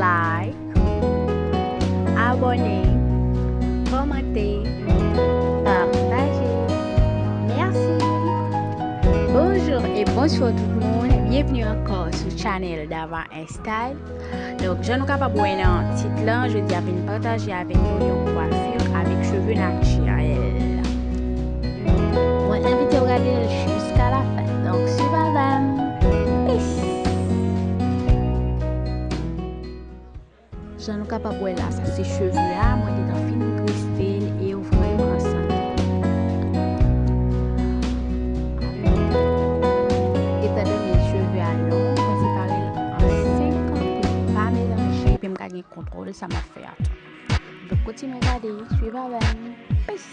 like, abonner, commenter, partager. Merci. Bonjour et bonsoir tout le monde. Bienvenue encore sur le channel d'Ava Style. Donc, je suis capable de voir un titre là. Je dis à peine partager avec nous une coiffure avec cheveux naturels. Moi, invite à regarder jusqu'à la fin. Donc, suivez-moi. Peace. Je suis capable de voir là, ça c'est cheveux là. Moi, je suis dans film cristal et vraiment ensemble. Étant donné les cheveux à long, je séparer en 5 pour pas mélanger. Puis, je gagne contrôle, ça m'a fait attendre. Donc, continuez à regarder, suivez-moi. Peace.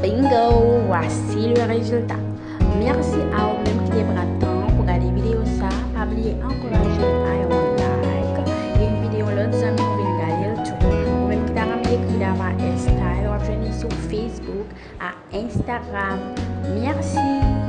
Bingo, voici le résultat. Merci à vous-même qui prend temps pour regarder la vidéo ça. Pas oublier encourager à un like. Et une vidéo l'autre amis vous pouvez regarder le tout. Vous-même qui t'a écrit d'avant style, ou sur Facebook, à Instagram. Merci.